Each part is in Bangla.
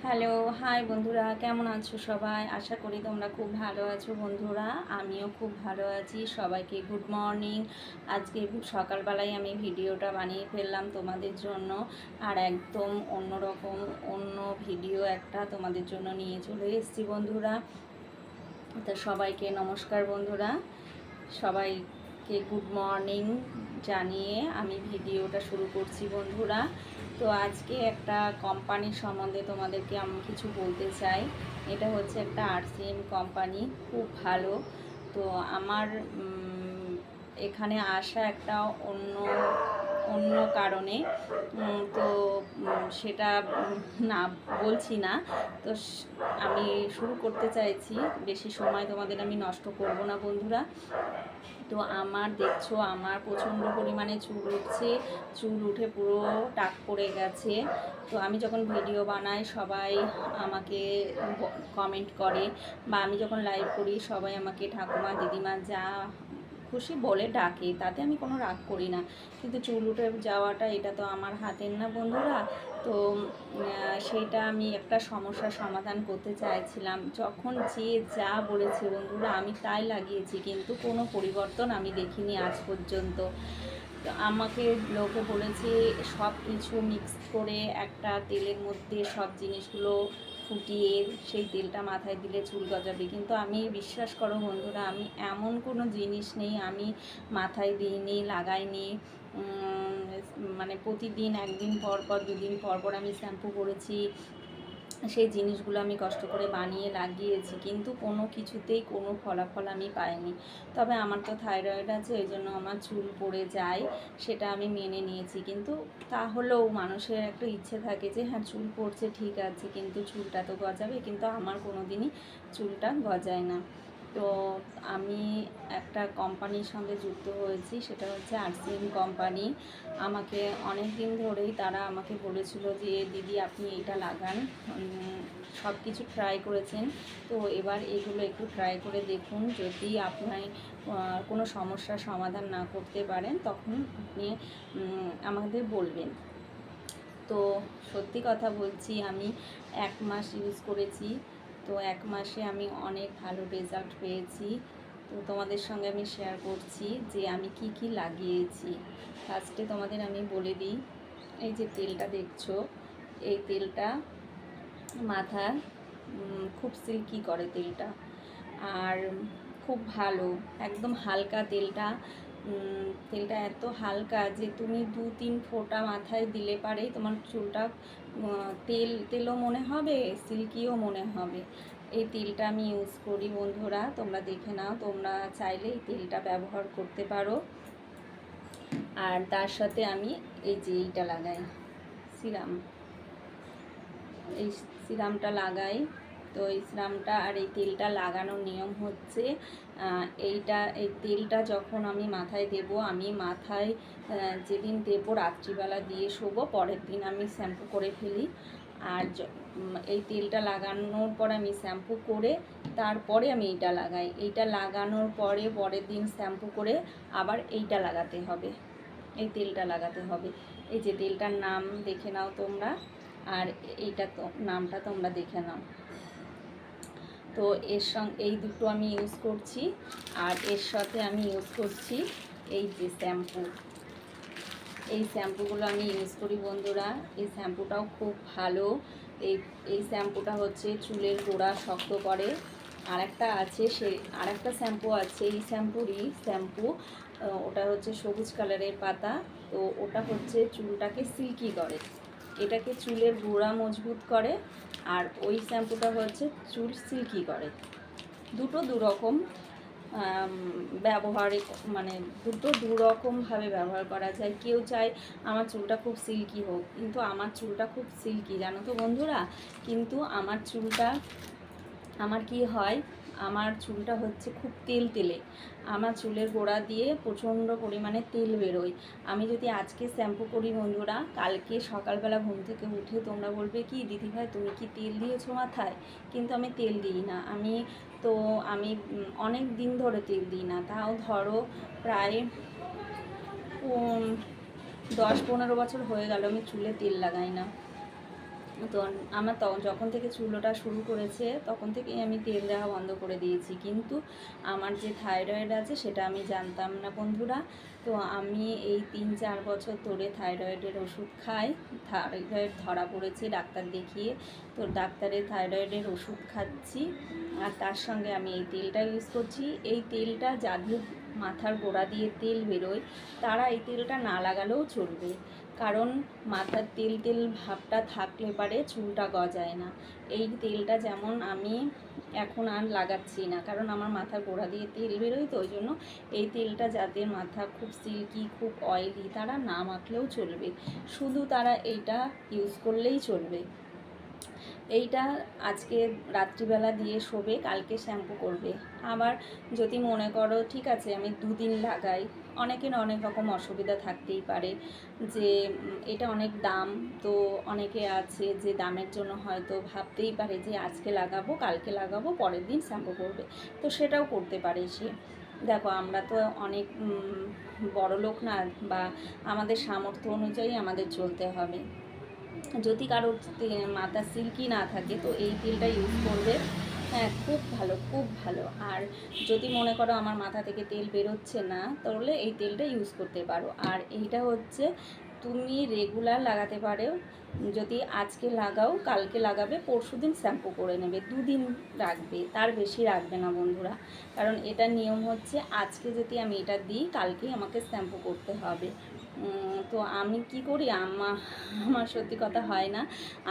হ্যালো, হাই বন্ধুরা, কেমন আছো সবাই? আশা করি তোমরা খুব ভালো আছো বন্ধুরা। আমিও খুব ভালো আছি। সবাইকে গুড মর্নিং। আজকে সকালবেলায় আমি ভিডিওটা বানিয়ে ফেললাম তোমাদের জন্য। আর একদম অন্যরকম অন্য ভিডিও একটা তোমাদের জন্য নিয়ে চলে এসেছি বন্ধুরা। তো সবাইকে নমস্কার বন্ধুরা, সবাইকে গুড মর্নিং জানিয়ে আমি ভিডিওটা শুরু করছি বন্ধুরা। তো আজকে একটা কোম্পানির সম্বন্ধে তোমাদেরকে আমি কিছু বলতে চাই। এটা হচ্ছে একটা আরসিএম কোম্পানি, খুব ভালো। তো আমার এখানে আসা একটা অন্য অন্য কারণে, তো সেটা না বলছি না। তো আমি শুরু করতে চাইছি, বেশি সময় তোমাদের আমি নষ্ট করব না বন্ধুরা। তো আমার দেখছো আমার প্রচণ্ড পরিমাণে চুল উঠছে, চুল উঠে পুরো টাক পড়ে গেছে। তো আমি যখন ভিডিও বানাই সবাই আমাকে কমেন্ট করে, বা আমি যখন লাইভ করি সবাই আমাকে ঠাকুমা দিদিমা যা খুশি বলে ডাকে, তাতে আমি কোনো রাগ করি না। কিন্তু চুল উঠে যাওয়াটা এটা তো আমার হাতের না বন্ধুরা। তো সেইটা আমি একটা সমস্যার সমাধান করতে চাইছিলাম। যখন যে যা বলেছে বন্ধুরা আমি তাই লাগিয়েছি, কিন্তু কোনো পরিবর্তন আমি দেখিনি আজ পর্যন্ত। তো আমাকে লোকে বলেছে সব কিছু মিক্স করে একটা তেলের মধ্যে সব জিনিসগুলো ফুটিয়ে সেই তেলটা মাথায় দিলে চুল গজাবে, কিন্তু আমি বিশ্বাস করো বন্ধুরা আমি এমন কোনো জিনিস নেই আমি মাথায় দিইনি, লাগাইনি। মানে প্রতিদিন একদিন পর পর দুদিন পর পর আমি শ্যাম্পু করেছি, সেই জিনিসগুলো আমি কষ্ট করে বানিয়ে লাগিয়েছি, কিন্তু কোনো কিছুতেই কোনো ফলাফল আমি পাইনি। তবে আমার তো থাইরয়েড আছে, ওই জন্য আমার চুল পড়ে যায়, সেটা আমি মেনে নিয়েছি। কিন্তু তাহলেও মানুষের একটা ইচ্ছে থাকে যে হ্যাঁ চুল পড়ছে ঠিক আছে, কিন্তু চুলটা তো গজাবে, কিন্তু আমার কোনো দিনই চুলটা গজায় না। তো আমি একটা কোম্পানির সঙ্গে যুক্ত হয়েছি, সেটা হচ্ছে আরসিএম কোম্পানি। আমাকে অনেক দিন ধরেই তারা আমাকে বলেছিল যে দিদি আপনি এইটা লাগান, সব কিছু ট্রাই করেছেন, তো এবার এগুলো একটু ট্রাই করে দেখুন, যদি আপনার কোনো সমস্যার সমাধান না করতে পারেন তখন আপনি আমাদের বলবেন। তো সত্যি কথা বলছি, আমি 1 মাস ইউজ করেছি, তো 1 মাসে আমি অনেক ভালো রেজাল্ট পেয়েছি। তো তোমাদের সঙ্গে আমি শেয়ার করছি যে আমি কি কি লাগিয়েছি। ফার্স্টে তোমাদের আমি বলে দিই, এই যে তেলটা দেখছো, এই তেলটা মাথা খুব সিল্কি করে তেলটা, আর খুব ভালো, একদম হালকা তেলটা। তেলটা এত হালকা যে তুমি 2-3 ফোঁটা মাথায় দিলে পারেই তোমার চুলটা তেলও মনে হবে, সিল্কিও মনে হবে। এই তেলটা আমি ইউজ করি বন্ধুরা, তোমরা দেখে নাও, তোমরা চাইলে এই তেলটা ব্যবহার করতে পারো। আর তার সাথে আমি এই যে এইটা লাগাই, সিরাম, এই সিরামটা লাগাই। তো এই সিরামটা আর এই তেলটা লাগানোর নিয়ম হচ্ছে এই তেলটা যখন আমি মাথায় দেব, আমি মাথায় যেদিন দেবো রাত্রিবেলা দিয়ে শোবো, পরের দিন আমি শ্যাম্পু করে ফেলি। আর এই তেলটা লাগানোর পর আমি শ্যাম্পু করে তারপরে আমি এইটা লাগাই। এইটা লাগানোর পরে পরের দিন শ্যাম্পু করে আবার এইটা লাগাতে হবে, এই তেলটা লাগাতে হবে। এই যে তেলটার নাম দেখে নাও তোমরা, আর এইটা তো নামটা তোমরা দেখে নাও। তো এর সঙ্গে এই দুটো আমি ইউজ করছি, আর এর সাথে আমি ইউজ করছি এই যে শ্যাম্পু। এই শ্যাম্পুগুলো আমি ইউজ করি বন্ধুরা, এই শ্যাম্পুটাও খুব ভালো। এই শ্যাম্পুটা হচ্ছে চুলের গোড়া শক্ত করে। আরেকটা আছে, আরেকটা শ্যাম্পু আছে এই শ্যাম্পু, ওটা হচ্ছে সবুজ কালারের পাতা। তো ওটা হচ্ছে চুলটাকে সিল্কি করে, এটাকে চুলের গোড়া মজবুত করে, আর ওই শ্যাম্পুটা হচ্ছে চুল সিল্কি করে। দুটো দুরকম ব্যবহারে, মানে দুটো দুরকমভাবে ব্যবহার করা যায়। কেউ চায় আমার চুলটা খুব সিল্কি হোক, কিন্তু আমার চুলটা খুব সিল্কি জানো তো বন্ধুরা। কিন্তু আমার কি হয়, আমার চুলটা হচ্ছে খুব তেলে, আমার চুলের গোড়া দিয়ে প্রচণ্ড পরিমাণে তেল বেরোয়। আমি যদি আজকে শ্যাম্পু করি বন্ধুরা, কালকে সকালবেলা ঘুম থেকে উঠে তোমরা বলবে কি দিদিভাই তুমি কি তেল দিয়েছো মাথায়, কিন্তু আমি তেল দিই না। আমি অনেক দিন ধরে তেল দিই না, তাও ধরো প্রায় 10-15 বছর হয়ে গেল আমি চুলে তেল লাগাই না। তো আমার যখন থেকে চুল ওঠা শুরু করেছে তখন থেকেই আমি তেল দেওয়া বন্ধ করে দিয়েছি, কিন্তু আমার যে থাইরয়েড আছে সেটা আমি জানতাম না বন্ধুরা। তো আমি এই 3-4 বছর ধরে থাইরয়েডের ওষুধ খাই। থাইরয়েড ধরা পড়েছে ডাক্তার দেখিয়ে, তো ডাক্তারের থাইরয়েডের ওষুধ খাচ্ছি, আর তার সঙ্গে আমি এই তেলটা ইউজ করছি। এই তেলটা যাদের মাথার গোড়া দিয়ে তেল বেরোয় তারা এই তেলটা না লাগালেও চলবে, কারণ মাথার তেল তেল ভাবটা থাকলে পারে চুলটা গজায় না। এই তেলটা যেমন আমি এখন আর লাগাচ্ছি না, কারণ আমার মাথার গোড়া দিয়ে তেল বেরোয়, তো ওই জন্য এই তেলটা যাদের মাথা খুব সিল্কি, খুব অয়েলি, তারা না মাখলেও চলবে, শুধু তারা এইটা ইউজ করলেই চলবে। এইটা আজকে রাত্রিবেলা দিয়ে শোবে, কালকে শ্যাম্পু করবে। আবার যদি মনে করো ঠিক আছে আমি 2 দিন লাগাই, অনেকের অনেক রকম অসুবিধা থাকতেই পারে, যে এটা অনেক দাম, তো অনেকে আছে যে দামের জন্য হয়তো ভাবতেই পারে যে আজকে লাগাবো, কালকে লাগাবো, পরের দিন শ্যাম্পু করবে, তো সেটাও করতে পারে সে। দেখো আমরা তো অনেক বড় লোক না, বা আমাদের সামর্থ্য অনুযায়ী আমাদের চলতে হবে। যদি কারোর মাথা সিল্কি না থাকে তো এই তেলটা ইউজ করবে, হ্যাঁ খুব ভালো, খুব ভালো। আর যদি মনে করো আমার মাথা থেকে তেল বেরোচ্ছে না, তাহলে এই তেলটা ইউজ করতে পারো। আর এইটা হচ্ছে তুমি রেগুলার লাগাতে পারো, যদি আজকে লাগাও কালকে লাগাবে, পরশুদিন শ্যাম্পু করে নেবে, 2 দিন রাখবে, তার বেশি রাখবে না বন্ধুরা। কারণ এটার নিয়ম হচ্ছে আজকে যদি আমি এটা দিই কালকেই আমাকে শ্যাম্পু করতে হবে। তো আমি কি করি, আমার সত্যি কথা হয় না,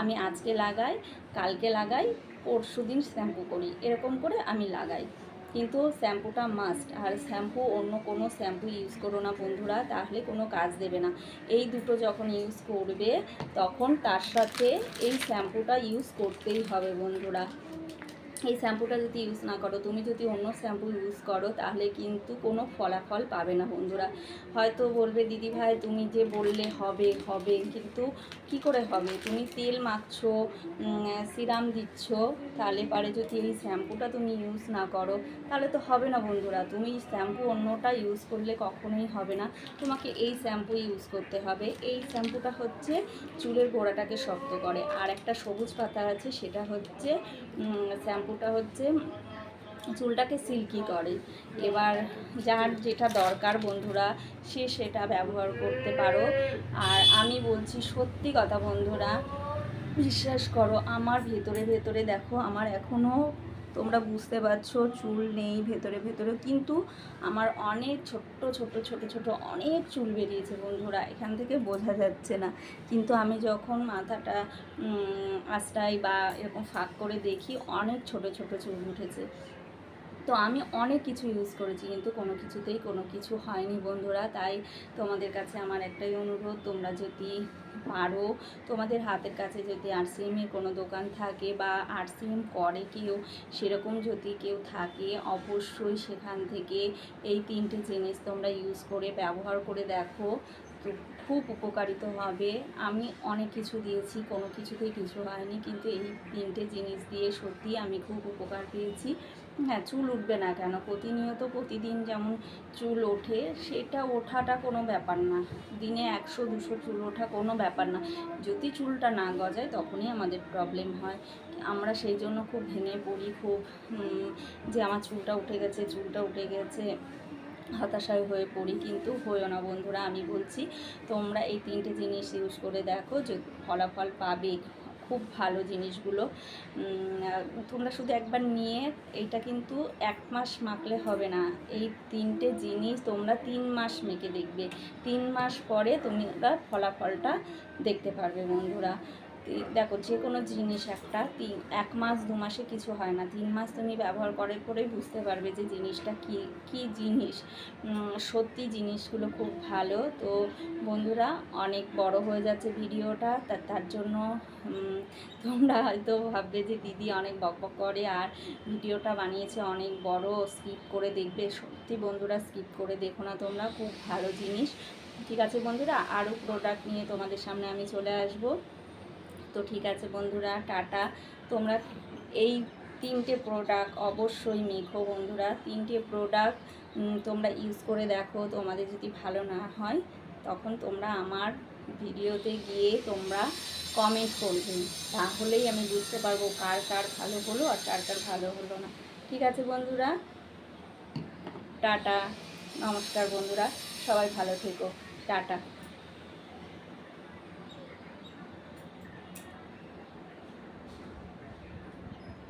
আমি আজকে লাগাই, কালকে লাগাই, পরশুদিন শ্যাম্পু করি, এরকম করে আমি লাগাই। কিন্তু শ্যাম্পুটা মাস্ট, আর শ্যাম্পু অন্য কোনো শ্যাম্পু ইউজ করো না বন্ধুরা, তাহলে কোনো কাজ দেবে না। এই দুটো যখন ইউজ করবে তখন তার সাথে এই শ্যাম্পুটা ইউজ করতেই হবে বন্ধুরা। এই শ্যাম্পুটা যদি ইউজ না করো, তুমি যদি অন্য শ্যাম্পু ইউজ করো, তাহলে কিন্তু কোনো ফলাফল পাবে না বন্ধুরা। হয়তো বলবে দিদি ভাই তুমি যে বললে হবে হবে, কিন্তু কি করে হবে? তুমি তেল মাখছো, সিরাম দিচ্ছ, তাহলে পারে যদি এই শ্যাম্পুটা তুমি ইউজ না করো তাহলে তো হবে না বন্ধুরা। তুমি শ্যাম্পু অন্যটা ইউজ করলে কখনোই হবে না, তোমাকে এই শ্যাম্পু ইউজ করতে হবে। এই শ্যাম্পুটা হচ্ছে চুলের গোড়াটাকে শক্ত করে। আর একটা সবুজ পাতা আছে, সেটা হচ্ছে শ্যাম্পুটা হচ্ছে চুলটাকে সিল্কি করে। এবার যার যেটা দরকার বন্ধুরা, সে সেটা ব্যবহার করতে পারো। আর আমি বলছি সত্যি কথা বন্ধুরা, বিশ্বাস করো, আমার ভেতরে ভেতরে দেখো, আমার এখনও তোমরা বুঝতে পারছো চুল নেই ভেতরে ভেতরে, কিন্তু আমার অনেক ছোট্ট ছোট ছোট ছোট অনেক চুল বেরিয়েছে বন্ধুরা, এখান থেকে বোঝা যাচ্ছে না। কিন্তু আমি যখন মাথাটা আঁচড়াই বা এরকম ফাঁক করে দেখি, অনেক ছোট ছোট চুল উঠেছে। তো আমি অনেক কিছু ইউজ করেছি, কিন্তু কোনো কিছুতেই কোনো কিছু হয়নি বন্ধুরা। তাই তোমাদের কাছে আমার একটাই অনুরোধ, তোমরা যদি পারো, তোমাদের হাতের কাছে যদি আরসিএমের কোনো দোকান থাকে বা আরসিএম করে কেউ, সেরকম যদি কেউ থাকে, অবশ্যই সেখান থেকে এই 3টে জিনিস তোমরা ইউজ করে ব্যবহার করে দেখো, তো খুব উপকারিত হবে। আমি অনেক কিছু দিয়েছি, কোনো কিছুতেই কিছু হয়নি, কিন্তু এই 3টে জিনিস দিয়ে সত্যি আমি খুব উপকার পেয়েছি। হ্যাঁ, চুল উঠবে না কেন, প্রতিনিয়ত প্রতিদিন যেমন চুল ওঠে, সেটা ওঠাটা কোনো ব্যাপার না, দিনে 100-200 চুল ওঠা কোনো ব্যাপার না। যদি চুলটা না গজায় তখনই আমাদের প্রবলেম হয়। আমরা সেই জন্য খুব ভেঙে পড়ি, খুব যে আমার চুলটা উঠে গেছে, চুলটা উঠে গেছে, হতাশায় হয়ে পড়ি, কিন্তু হয়েও না বন্ধুরা। আমি বলছি তোমরা এই 3টে জিনিস ইউজ করে দেখো, যে ফলাফল পাবে, খুব ভালো জিনিসগুলো। তোমরা শুধু একবার নিয়ে, এইটা কিন্তু 1 মাস মাখলে হবে না, এই 3টে জিনিস তোমরা 3 মাস মেখে দেখবে, 3 মাস পরে তোমরা ফলাফলটা দেখতে পারবে বন্ধুরা। দেখো যে কোনো জিনিস একটা 1 মাস 2 মাসে কিছু হয় না, 3 মাস তুমি ব্যবহার করার পরেই বুঝতে পারবে যে জিনিসটা কী জিনিস। সত্যি জিনিসগুলো খুব ভালো। তো বন্ধুরা, অনেক বড় হয়ে যাচ্ছে ভিডিওটা, তার জন্য তোমরা হয়তো ভাববে যে দিদি অনেক বকবক করে আর ভিডিওটা বানিয়েছে অনেক বড়, স্কিপ করে দেখবে। সত্যি বন্ধুরা, স্কিপ করে দেখো না তোমরা, খুব ভালো জিনিস। ঠিক আছে বন্ধুরা, আরও প্রোডাক্ট নিয়ে তোমাদের সামনে আমি চলে আসবো। তো ঠিক আছে বন্ধুরা, টাটা। তোমরা এই 3টে প্রোডাক্ট অবশ্যই মেখো বন্ধুরা, 3টে প্রোডাক্ট তোমরা ইউজ করে দেখো। তোমাদের যদি ভালো না হয় তখন তোমরা আমার ভিডিওতে গিয়ে তোমরা কমেন্ট করবে, তাহলেই আমি বুঝতে পারবো কার কার ভালো হলো আর কার কার ভালো হলো না। ঠিক আছে বন্ধুরা, টাটা, নমস্কার বন্ধুরা, সবাই ভালো থেকো, টাটা।